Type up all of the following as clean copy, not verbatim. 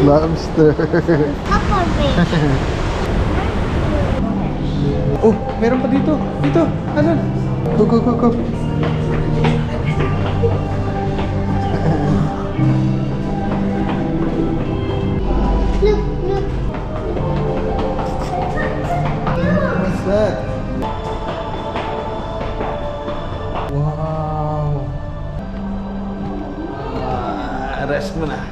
Lobster. Papa fish. Oh, meron pa dito. Dito. Asan? Go, go, go, go. Look, look. What's that? Wow. Rest mo na.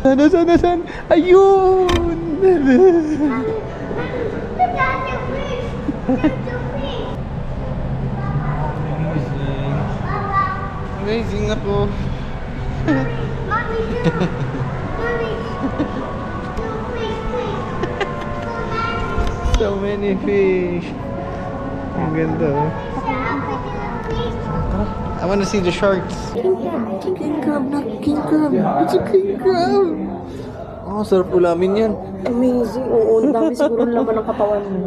Nasaan? Ayun! Look at the fish. Look at the fish. Amazing. Papa. Amazing ako. Mommy, look. Mommy. Look, fish, fish. So many fish. Ang ganda. Oh. I want to see the sharks. King crab, not king crab. It's a king crab. Oh, sarap ulamin yan. Amazing. Oo, ang dami siguro ng laman ng katawan mo.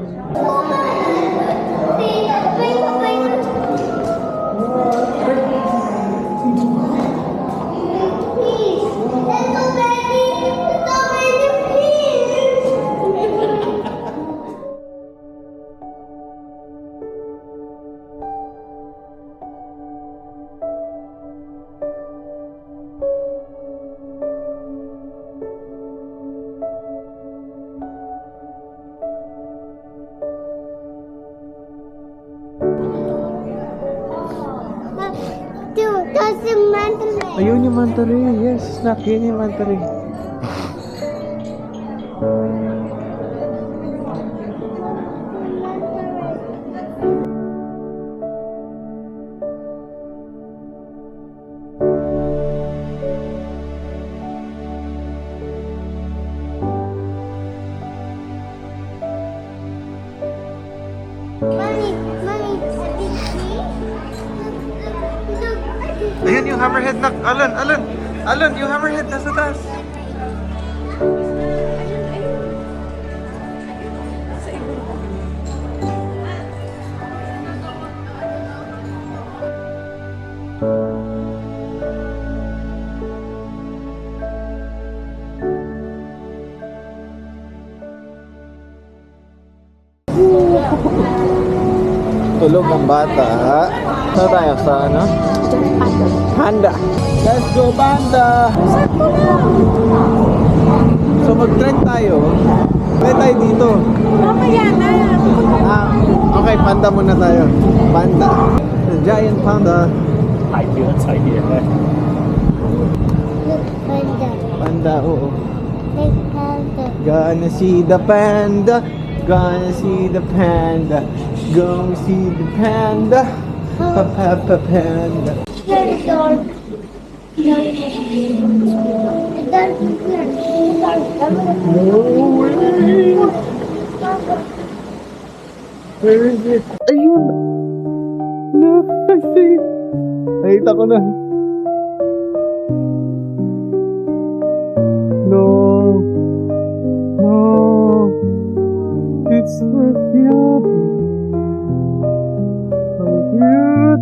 Dude, that's the mantle. Ayun yung manta ray. Yes, snack. Yun yung manta ray. Mommy, mommy, a big fish. Look, a big Ayan yung hammerhead na. Alan, yung hammerhead nasa taas. Tulog ang bata. Saan tayo? Sa ano? Panda. Let's go, Panda! So mag-trend tayo. Trend tayo dito. Mamaya na. Okay, Panda muna tayo. Panda. The giant panda. look, panda. Panda, oo. Big panda. Gonna see the panda. Gonna see the panda. Gonna see the panda. Pa-pa-pa panda. Very dark. Where is it? Ayun! Look, I see! Nakita ko na. No! No! It's so cute! So cute!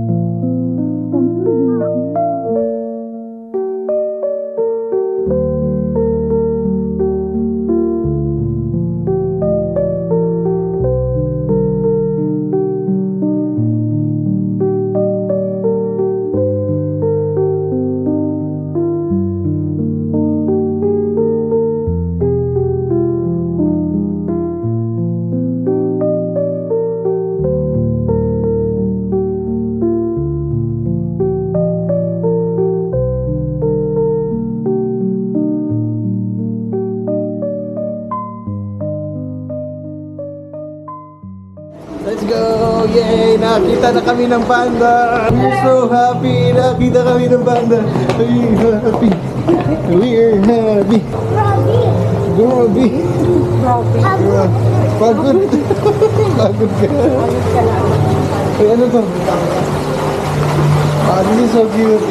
Let's go! Yay! Nakita na kami ng panda! We're so happy! Nakita kami ng panda! We're happy! We're happy! Grabe! Pagod! Pagod ka! Ay, ano to? Ah, this is so cute!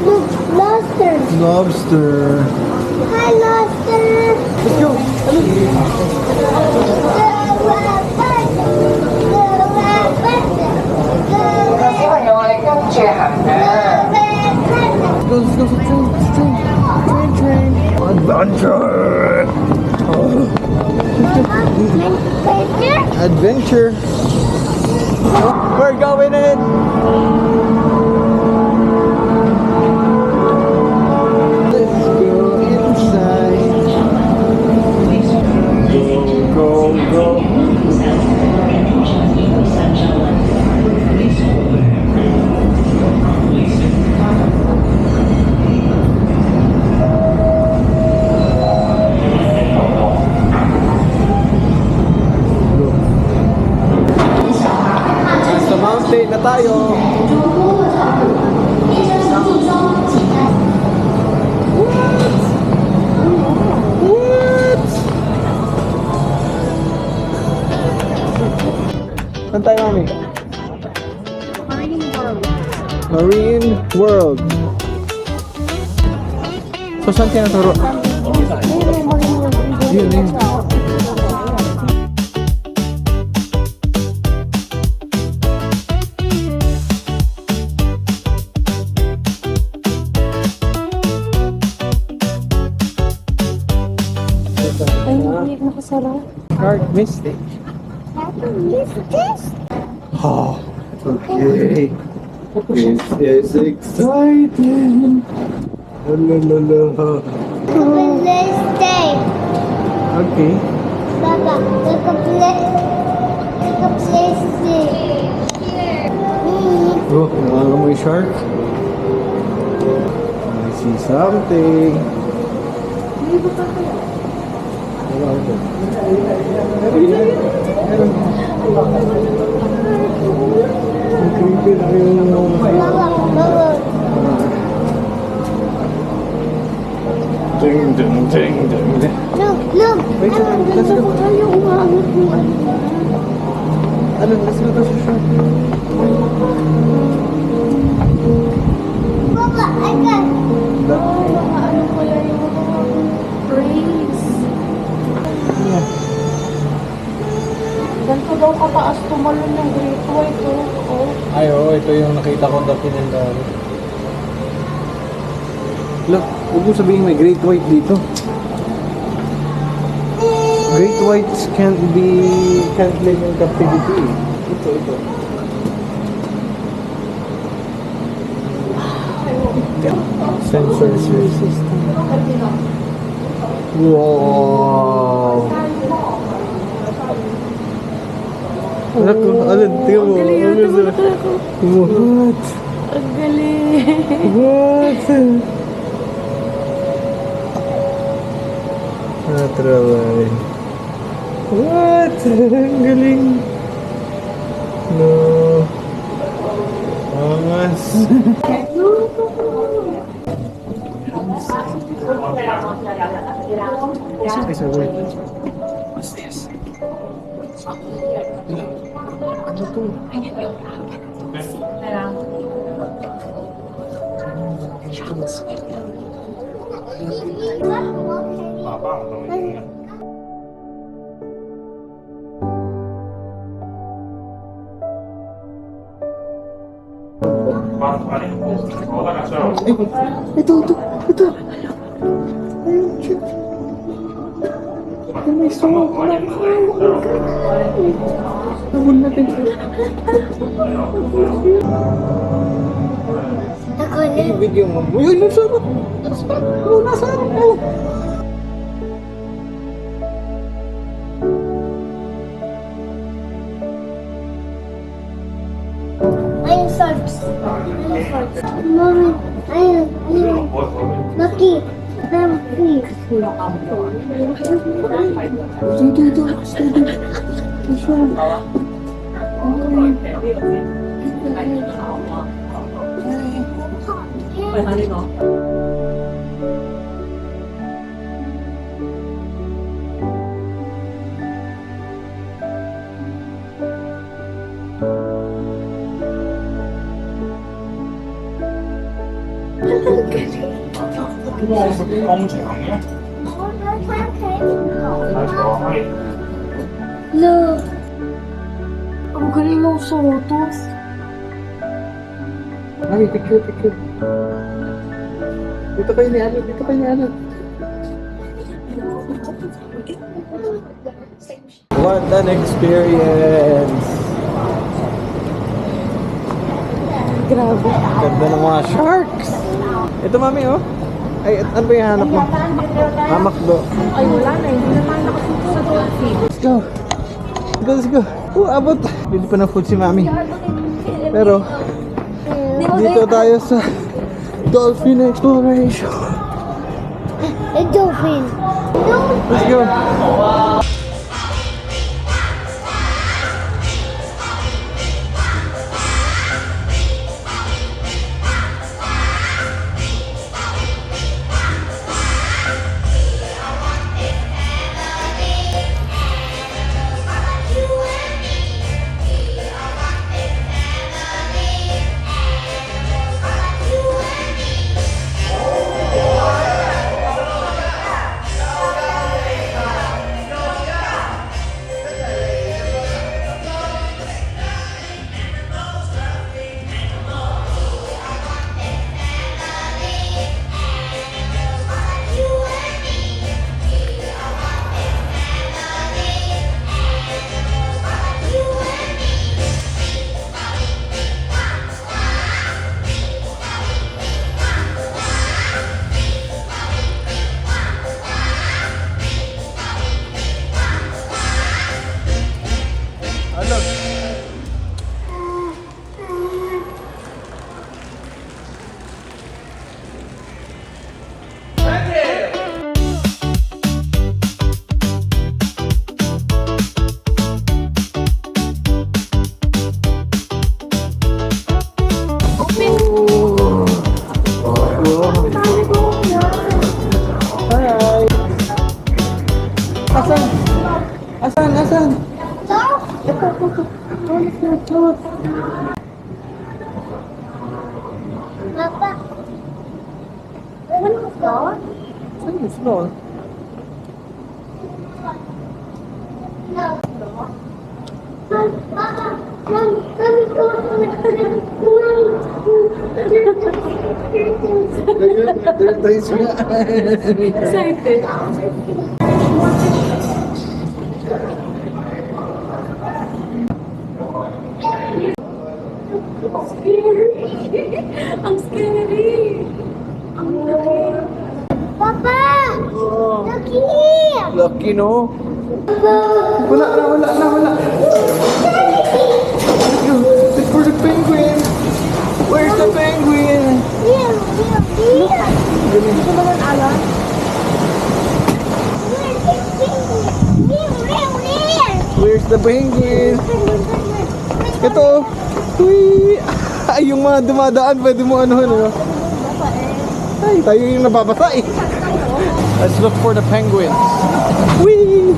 Look, lobster. Lobster! Hi, lobster. Let's go! Let's go, let's go, let's go! Adventure! Adventure! We're going in! Let's go inside. Go, go, go. Sa mountain na tayo. What? Saan tayo, mami? Marine World. So, saan kayo naturo? Yun, yun. Ay, hindi nakasara. Dark Mystic. Oh, okay. This is exciting. La la la la. Let's stay. Okay. Baba, look a place here. Oh, may shark. I see something. Ding ding ding ding ding. Look. Wait, let's go. Ano, let's go to the shark. Baba, I got. Ano pala yung praise. Ganito daw kataas tumalon ng Great White. Oh. Ay, oo, ito yung nakita ko dati ng dami. Look, huwag mo sabihin may great white dito. Great whites can't live in captivity. Ito. Sensor system. Wow! Anak ko, alin, tingnan mo. What? Ang galing. What? Natraway. What? Ang galing. No. Angas. Isa, wait. What's this? Ano to? Ito. Ayun, shit. May sumok. Nabun natin. Ako Yung video mo. Uy, nasarap. Nasarap mo. ayun, sharks. Mommy, ayun. Lucky. Lucky. Dito. Look. Ang galing ng sotos. Ay, picture. Dito kayo ni Alan. What an experience! Grabe. Ganda ng mga sharks! Ito mami oh. Ay, ano ba yung hanap mo? Hamakdo. Ay, wala na. Hindi na tayo nakasunod sa dolphin. Let's go! Let's go! Oh, abot! Bili pa ng food si mami. Pero, dito tayo sa Dolphin Exploration. A dolphin. Let's go! Asan? Papa. Ano to? Saan yung floor? Excited. Ang scary. Ang laki. Papa! Oh, Look here! lucky no? Wala na. Let's go. Look for the penguin. Where's the penguin? Here! Hindi ko naman alam. Where's the penguin? Ito. Uy! Ay, yung mga dumadaan, pwede mo ano. Ay, tayo yung nababasa eh. Let's look for the penguins. Whee!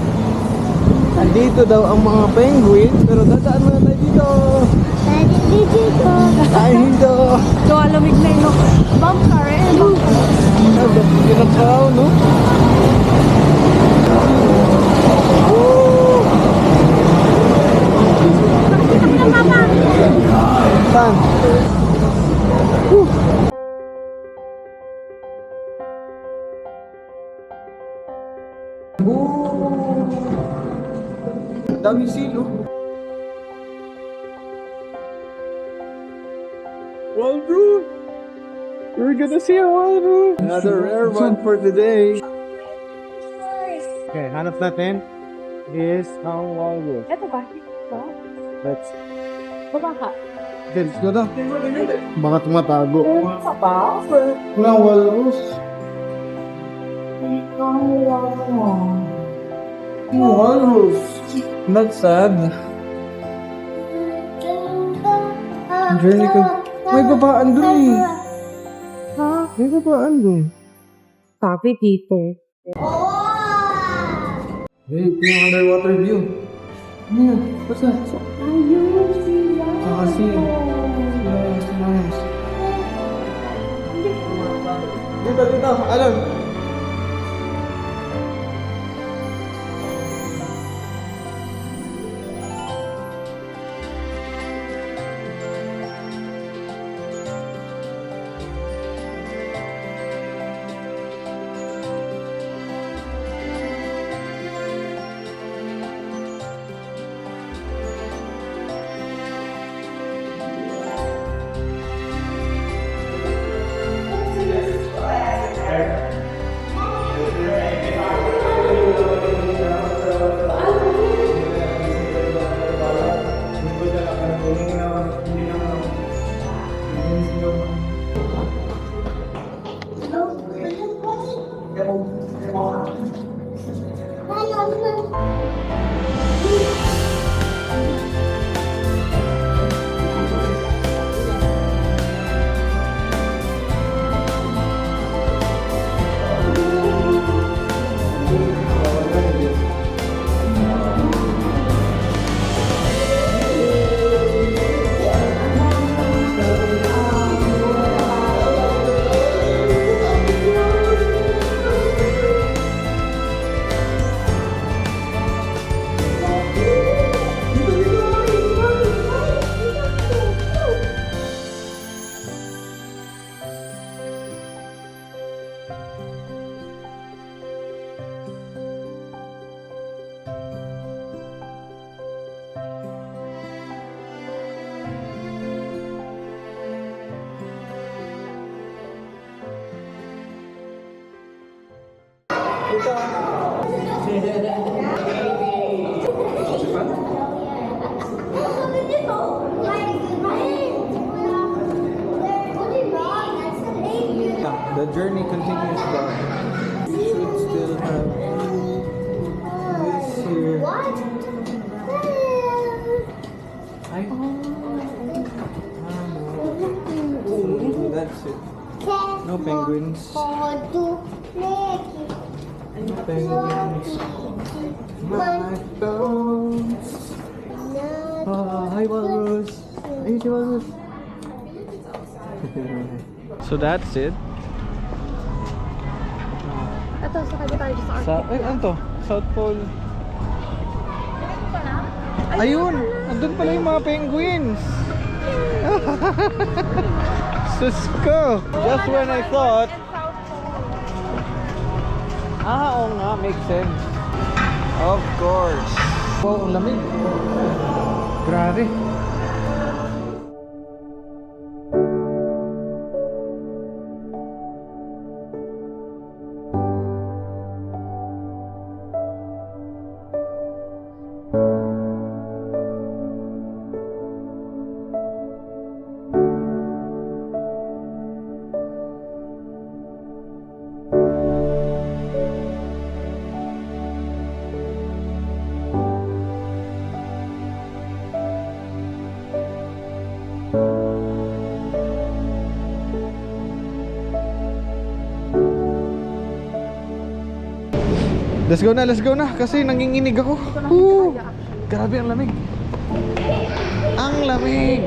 Andito daw ang mga penguin, pero dadaan muna tayo dito. Ay, hindi. So, alamig na yun. Bump car eh. Ginakaw, no? Saan? Daming silo. Walrus! We're gonna see a walrus! Another rare one for today. Okay, hanap natin is ang walrus. Eto ba? Let's Baba ka. let's go daw. Baka tumatago. Papa? Wala walrus. Walrus. Not sad. Journey ko. May babaan dun eh. Ha? May babaan dun. Sabi dito. Hey, ito yung underwater view. Ano yan? Basta. Ayun sila. Kasi. Nice. Dito. Alam. The journey continues down. You should still have this here. What? Ay. That's it. No penguins. No penguins. My bones. Hi, Walrus. Hi, Walrus. So that's it. Ito, sakay ba tayo sa Arctic? Ano to? South Pole. Ayun! Andun pala yung mga penguins! Sus ko! Just when I thought... Oo nga, makes sense. Of course. Wow, ang lamig. Grabe. Let's go na kasi nanginginig ako. Grabe ang lamig. Ang lamig.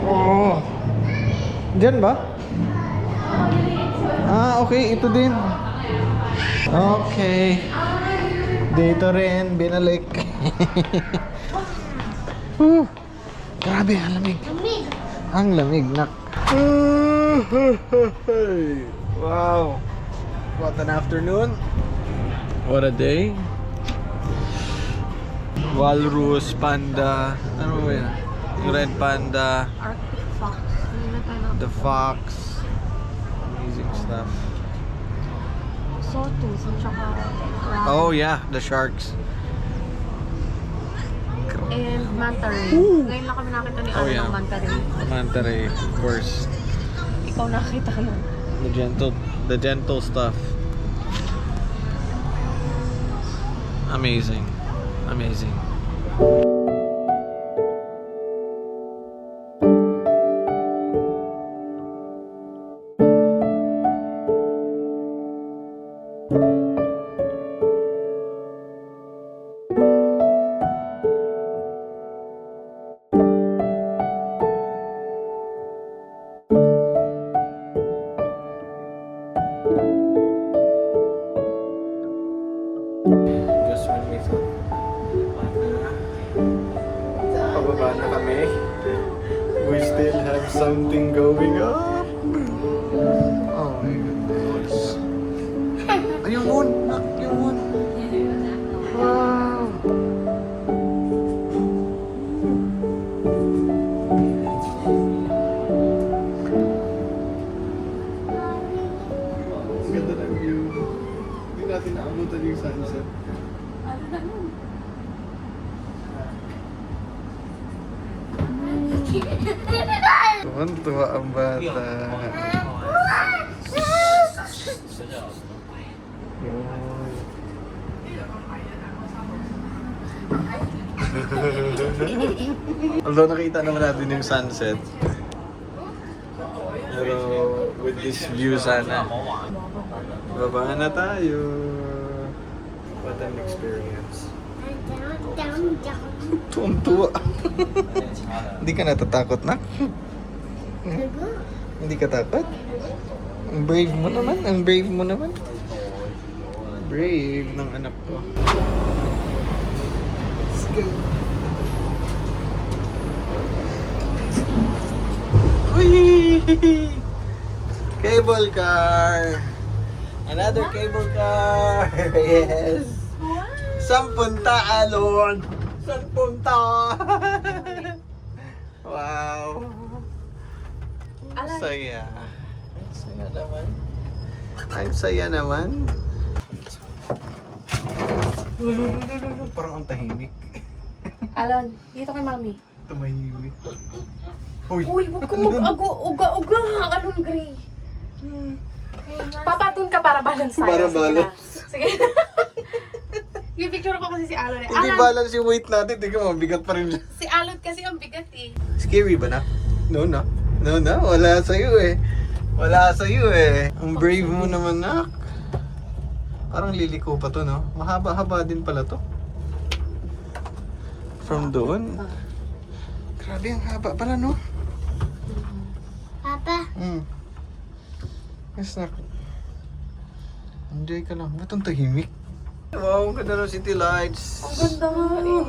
Oh. Diyan ba? Okay, ito din. Okay. Dito rin, binalik. Grabe, ang lamig. Ang lamig, nak. Wow. What an afternoon. What a day. Walrus, panda. Ano ba yan? Red panda. Arctic fox. The fox. Amazing stuff. Sawtooth at saka crab. Oh yeah, the sharks. And manta ray. Ooh. Ngayon lang kami nakita ni Oh, Ana yeah. ng manta ray. Manta ray, of course. Ikaw nakita ka na. The gentle stuff. Amazing. Amazing. Just when we thought pababa na kami, we still have something going up. Oh my goodness. Ayun moon! Yung moon! Wow! Ang ganda ng view. Hindi natin naabutan yung sunset. Tuwan-tuwa ang bata. Yun. Although nakita naman natin yung sunset. Pero with this view sana. Babaan na tayo. What an experience. Down. Tuwang-tuwa. Hindi ka natatakot na? Hindi ka takot? Ang brave mo naman. Ang brave mo naman. Brave ng anak ko. Let's go. Uy! Cable car! Another cable car! Yes! Saan punta, Alon? Saan punta? Wow! Ang saya. Ang saya naman. Ang saya naman. Parang ang tahimik. Alan, dito kay mami. Tumahimik. Uy! Uy, huwag kang mag-uga-uga. Anong gray? Papatun ka para balance tayo. Para Sige balance. na. Sige. Yung picture ko kasi si Alan eh. Hindi Alan, balance yung weight natin. Tingnan mo, bigat pa rin siya. si Alan kasi ang bigat eh. Scary ba na? No, no. No, no. Wala sa'yo eh. Wala sa'yo eh. Ang brave mo naman, nak. Parang liliko pa to, no? Mahaba-haba din pala to. From doon. Grabe, ang haba pala, no? Papa, Yes, nak. Enjoy ka lang. Ba't ang tahimik? Wow, ang ganda ng city lights. Ang ganda nga eh.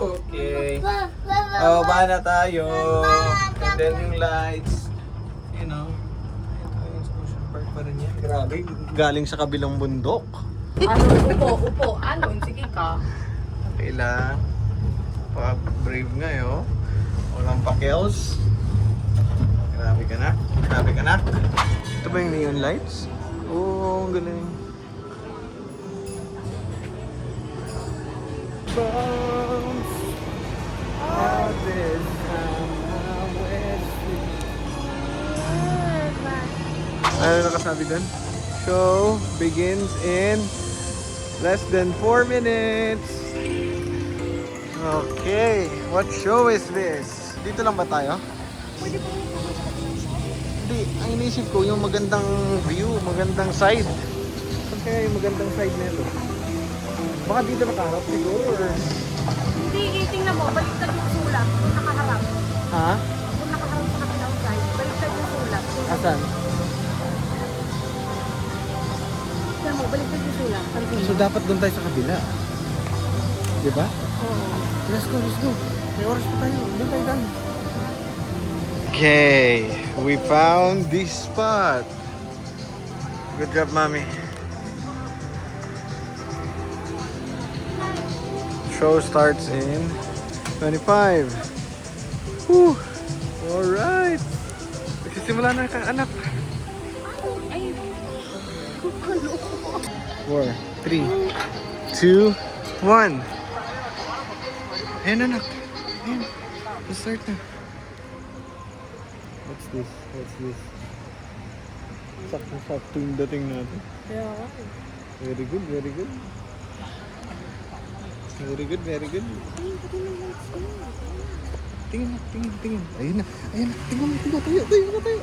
Okay. Oh, ba na tayo. And then yung lights. You know. Ito yung Ocean Park pa rin yan. Grabe. Galing sa kabilang bundok. Ano, upo. Ano, sige ka. Okay lang. Pa-brave nga yo. Walang pakels. Grabe ka na. Grabe ka na. Ito ba yung neon lights? Oh, ang galing. Bounce. How this time I wish Ano nakasabi doon? Show begins in less than 4 minutes. Okay, what show is this? Dito lang ba tayo? Hindi, ang inisip ko yung magandang view, magandang side. Saan kaya yung magandang side nito? Baka dito nakaharap siguro or... Hindi, tingnan mo. Baliktad yung sulat. Kung nakaharap. Ha? Kung nakaharap sa kabilang side, baliktad yung sulat. Asan? Tingnan mo, baliktad yung sulat. So dapat doon tayo sa kabila. Di ba? Oo. Let's go, let's go. May oras pa tayo. Doon tayo daan. Okay, we found this spot. Good job, Mommy. Show starts in 25. Whew. Alright. Magsisimula na ka, anak. 4, 3, 2, 1. Ayan, anak. Ayan. Let's start na. What's this? What's this? Sakto-sakto yung dating natin. Yeah. Very good, very good. Very good, very good. Tingin na, tingin, tingin. Ayun na, ayun na. Tingnan mo, tingnan. Tayo.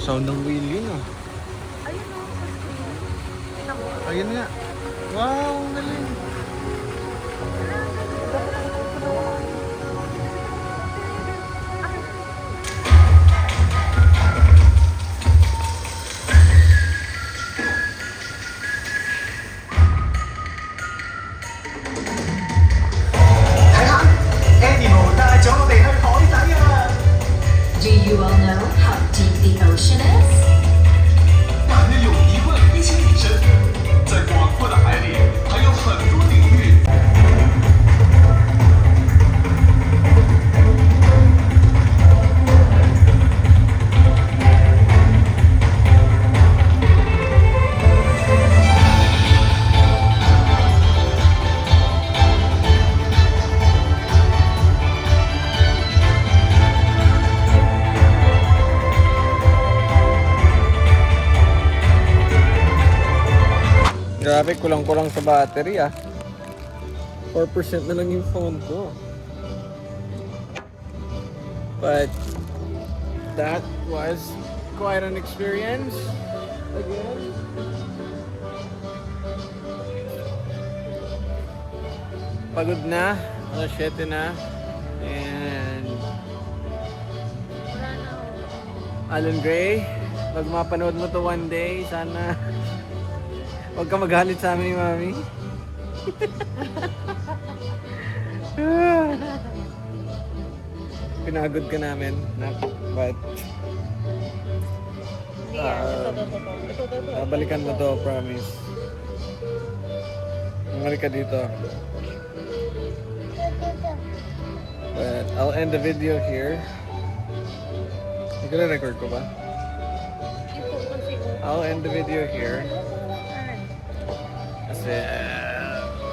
Sound ng wheel yun ah. Ayun o. Tingnan mo. Ayun nga. Wow, ang galing. Do you all know how deep the ocean is? 男人有疑问，一起隐身，在广阔的海里，还有很 Grabe, kulang-kulang sa battery 4% na lang yung phone ko. But that was quite an experience. Again. Pagod na. Alas 7 na. And Alan Gray, pag mapanood mo to one day, sana huwag ka maghalit sa amin ni Mami. Pinagod ka namin, but babalikan mo to, promise. Bumalik ka dito. But I'll end the video here. Nagre-record ko ba? I'll end the video here. Kasi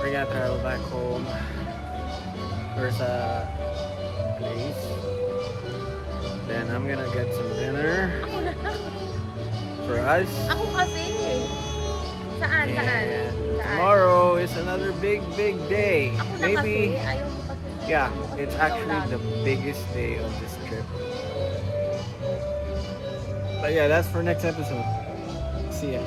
we're gonna travel back home. Or sa place. Then I'm gonna get some dinner for us. Ako kasi. Saan? And tomorrow is another big day. Ako na Maybe, kasi. Ayaw mo kasi. yeah, it's actually the biggest day of this trip. But yeah, that's for next episode. See ya.